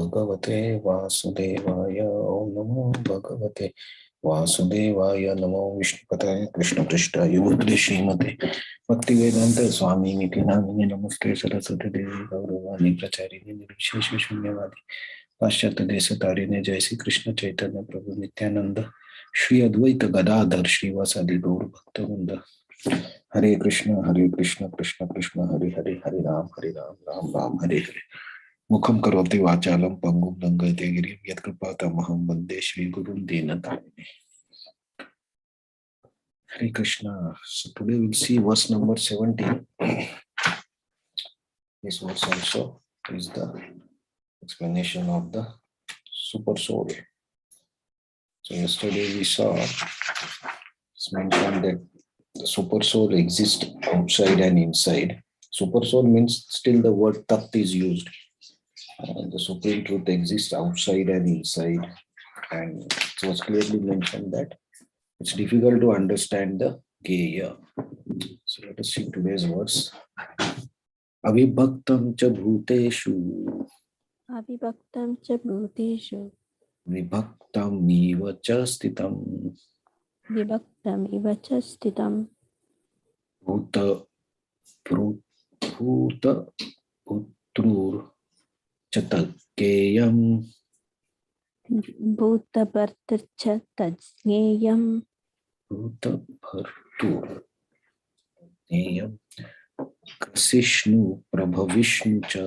Bhagavate Vasudevaya. Om Namo Bhagavate Vasudevaya. Namo Vishnupataya Krishna Prishthaya Bhutale Srimate Bhaktivedanta Swami Niti Namine Namaste Saraswati Devi Gauravani Pracharini Nirvishesha Shunyavadi Paschatya Desatarini Jai Sri Krishna Chaitanya Prabhu Nityananda Shri Advaita Gadadhar Srivasadi Gaur Bhaktivinoda Hare Krishna Krishna Krishna Hare Hare Hare Ram Ram Ram Hare Hare Mukham karoti vachalam pangum langate girim yat kripatamaham vande Shri Gurun Dinatayane. Hare Krishna. So today we'll see verse number 17. This verse also is the explanation of the super soul. So yesterday we saw it's mentioned that the super soul exists outside and inside. Super soul means still the word tat is used. The supreme truth exists outside and inside, and it was clearly mentioned that it's difficult to understand the Geya. So let us see today's verse. Avibhaktam cha bhuteshu Avibhaktam cha bhuteshu vibhaktam iva cha sthitam vibhaktam iva cha sthitam bhuta putrur chatakeyam bhuta bhartar cha tajneyam bhuta bhartur neyam kasishnu prabhavishnu cha.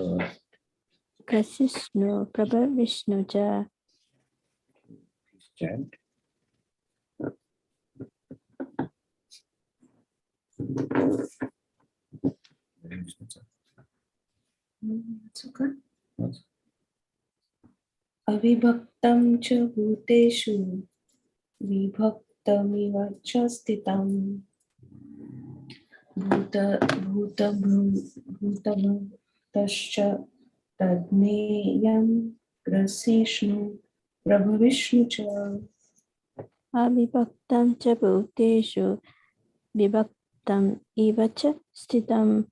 Krasishnu Prabha Vishnu cha. Chant. It's okay. Avibhaktam cha bhuteshu vibhaktamiva cha sthitam bhutabhutascha tadneyam grasishnu prabhavishnu cha. Avibhaktam cha bhuteshu vibhaktam iva cha sthitam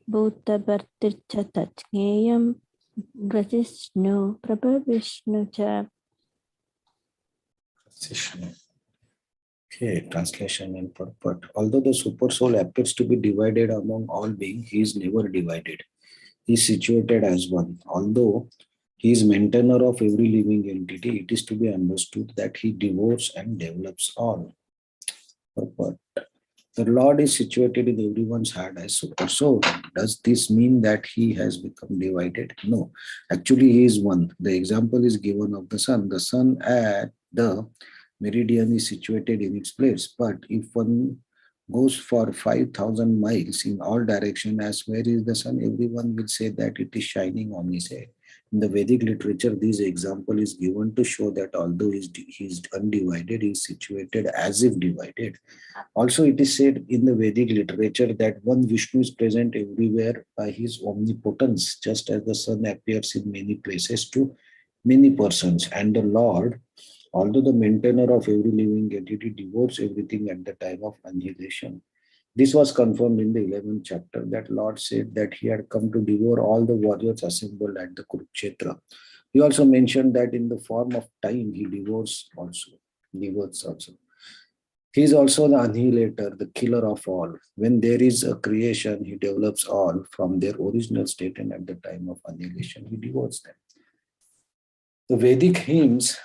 bhuta bhartar cha tajneyam Krasishnu Prabha Vishnu cha. Okay, translation and purport. Although the super soul appears to be divided among all beings, he is never divided. He is situated as one. Although he is maintainer of every living entity, it is to be understood that he devotes and develops all. Purport. The Lord is situated in everyone's heart as super soul. Does this mean that he has become divided? No. Actually, he is one. The example is given of the sun. The sun at the meridian is situated in its place. But if one goes for 5,000 miles in all directions, as where is the sun, everyone will say that it is shining on his head. In the Vedic literature, this example is given to show that although he is undivided, he is situated as if divided. Also, it is said in the Vedic literature that one Vishnu is present everywhere by his omnipotence, just as the sun appears in many places to many persons. And the Lord, although the maintainer of every living entity, devotes everything at the time of annihilation. This was confirmed in the 11th chapter that Lord said that he had come to devour all the warriors assembled at the Kurukshetra. He also mentioned that in the form of time he devours also. He is also the annihilator, the killer of all. When there is a creation, he develops all from their original state, and at the time of annihilation, he devotes them. The Vedic hymns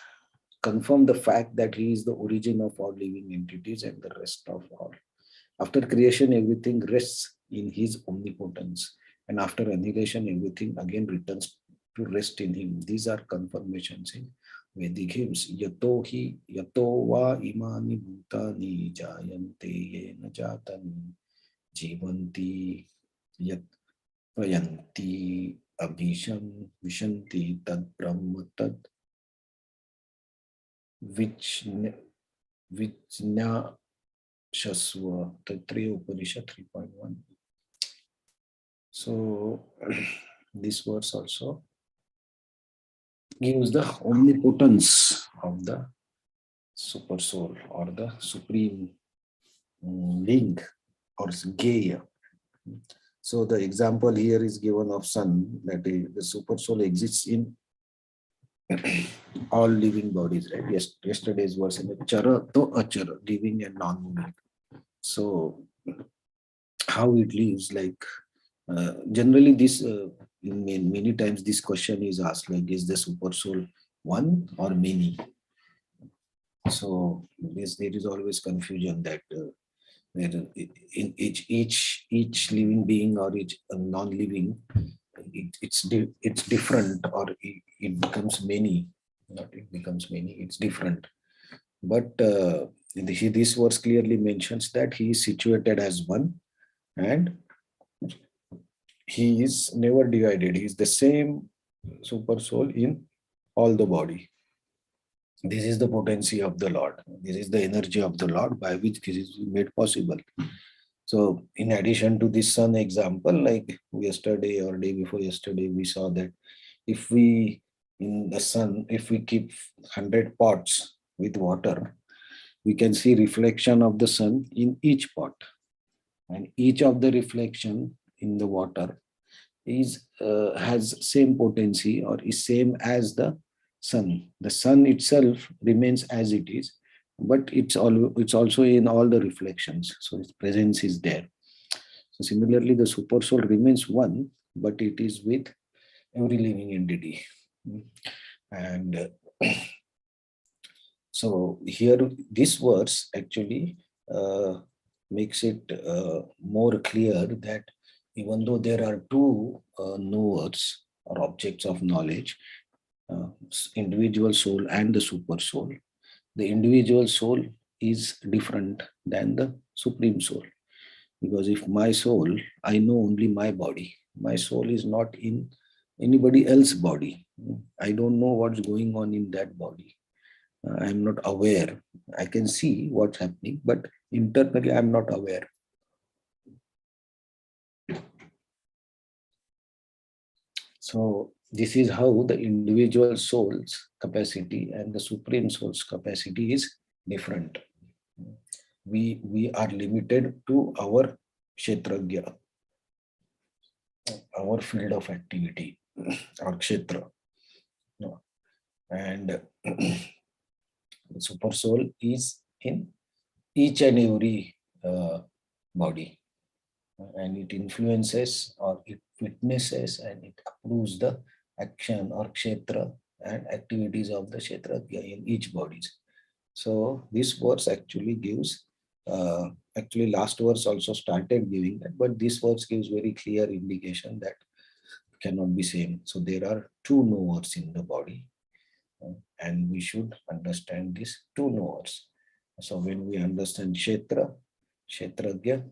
confirm the fact that he is the origin of all living entities and the rest of all. After creation, everything rests in his omnipotence, and after annihilation, everything again returns to rest in him. These are confirmations in Vedic hymns. Yato va imani bhutani jayante yena jatani jivanti yat prayanti abhisham vishanti tad brahma tad vijna shasva. Taittiriya Upanishad 3.1. So this verse also gives the omnipotence of the super soul or the supreme being or Geya. So the example here is given of sun, that the super soul exists in all living bodies, right? Yes, yesterday's verse in the chara to achara, living and non-moving. So how it lives, like generally this many times this question is asked, like, is the super soul one or many? So there is always confusion that where in each living being or each non-living, it's different, or it becomes many. Not it becomes many, it's different. But this verse clearly mentions that he is situated as one, and he is never divided. He is the same super soul in all the body. This is the potency of the Lord. This is the energy of the Lord by which this is made possible. So, in addition to this sun example, like yesterday or day before yesterday, we saw that if we in the sun, if we keep 100 pots with water, we can see reflection of the sun in each pot, and each of the reflection in the water is has same potency or is same as the sun. The sun itself remains as it is, but it's also in all the reflections, so its presence is there. So similarly, the super soul remains one, but it is with every living entity. And so here, this verse actually makes it more clear that even though there are two knowers or objects of knowledge, individual soul and the super soul, the individual soul is different than the supreme soul. Because if my soul, I know only my body, my soul is not in anybody else's body. I don't know what's going on in that body. I'm not aware. I can see what's happening, but internally I'm not aware. So this is how the individual soul's capacity and the supreme soul's capacity is different. We are limited to our kshetragya, our field of activity, our kshetra. And the super soul is in each and every body, and it influences or it witnesses and it approves the action or kshetra and activities of the kshetra in each bodies. So this verse actually gives, actually last verse also started giving that, but this verse gives very clear indication that cannot be same. So there are two knowers in the body, and we should understand these two knowers. So when we understand kshetra, kshetragya,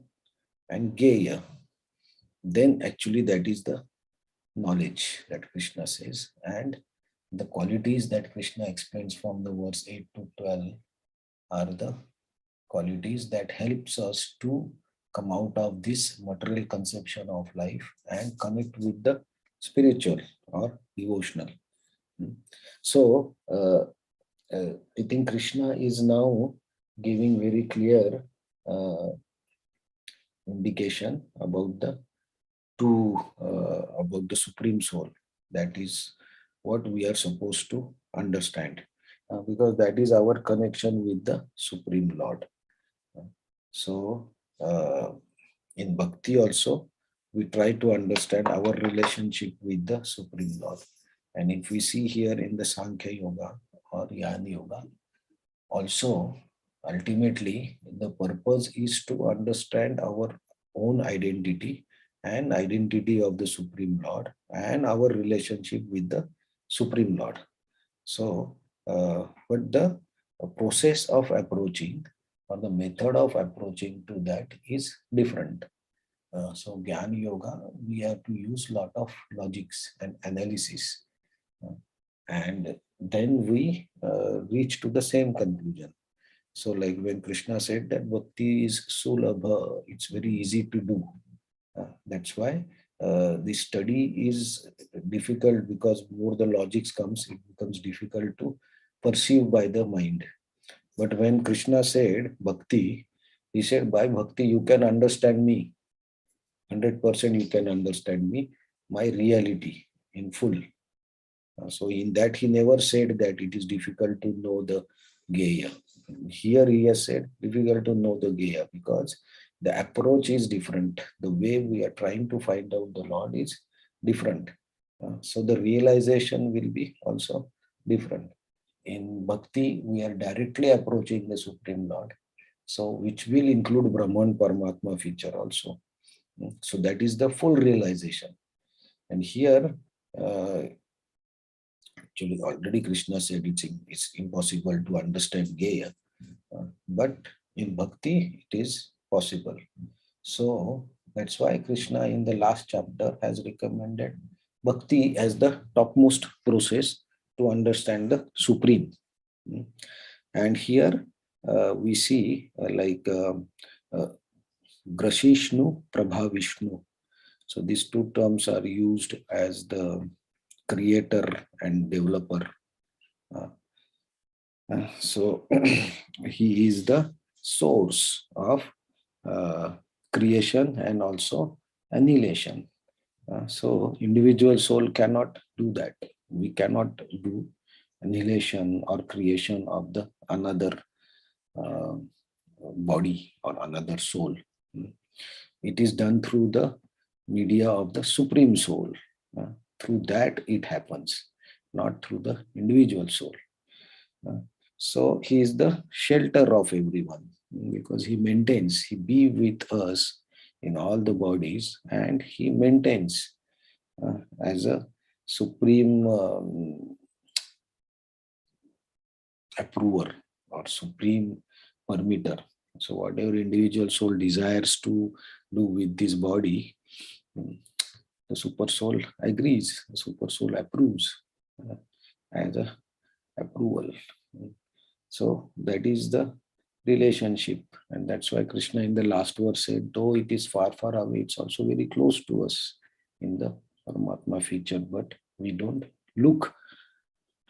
and geya, then actually that is the knowledge that Krishna says. And the qualities that Krishna explains from the verse 8 to 12 are the qualities that helps us to come out of this material conception of life and connect with the spiritual or devotional. So I think Krishna is now giving very clear indication about the about the supreme soul. That is what we are supposed to understand, because that is our connection with the supreme Lord. So in bhakti also, we try to understand our relationship with the supreme Lord. And if we see here in the Sankhya Yoga or Jnana Yoga, also ultimately the purpose is to understand our own identity and identity of the Supreme Lord and our relationship with the Supreme Lord. So, but the process of approaching or the method of approaching to that is different. So, Jnana Yoga, we have to use a lot of logics and analysis, and then we reach to the same conclusion. So, like when Krishna said that bhakti is sulabha, it's very easy to do. That's why the study is difficult, because more the logics comes, it becomes difficult to perceive by the mind. But when Krishna said bhakti, he said, by bhakti you can understand me. 100% you can understand me, my reality in full. So in that he never said that it is difficult to know the Geya. Here he has said difficult to know the Geya because the approach is different. The way we are trying to find out the Lord is different. So the realization will be also different. In Bhakti, we are directly approaching the Supreme Lord. So which will include Brahman Paramatma feature also. So that is the full realization. And here, actually already Krishna said it's impossible to understand Geya. But in Bhakti, it is possible. So that's why Krishna in the last chapter has recommended Bhakti as the topmost process to understand the Supreme. And here we see Grashishnu, Prabhavishnu. So these two terms are used as the creator and developer. So he is the source of creation and also annihilation. So individual soul cannot do that. We cannot do annihilation or creation of the another uh, body or another soul. It is done through the media of the supreme soul. Through that it happens, not through the individual soul. So he is the shelter of everyone because he maintains, he be with us in all the bodies and he maintains as a supreme approver or supreme permitter. So whatever individual soul desires to do with this body, the super soul agrees, the super soul approves as a approval. So that is the relationship. And that's why Krishna in the last verse said, though it is far, far away, it's also very close to us in the Paramatma feature, but we don't look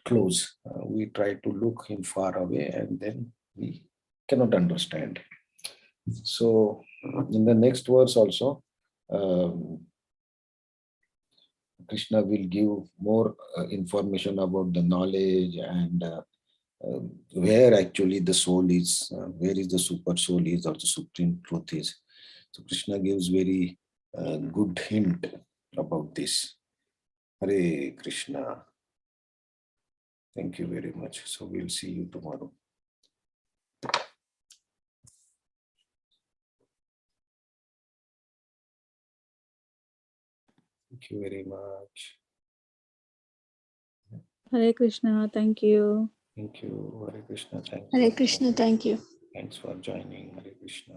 close. We try to look him far away and then we cannot understand. So in the next verse also, Krishna will give more information about the knowledge and where actually the soul is, where is the super soul is or the supreme truth is. So Krishna gives very good hint about this. Hare Krishna. Thank you very much. So we'll see you tomorrow. Thank you very much. Hare Krishna, thank you. Thank you. Hare Krishna. Thanks. Hare Krishna, thank you. Thanks for joining. Hare Krishna.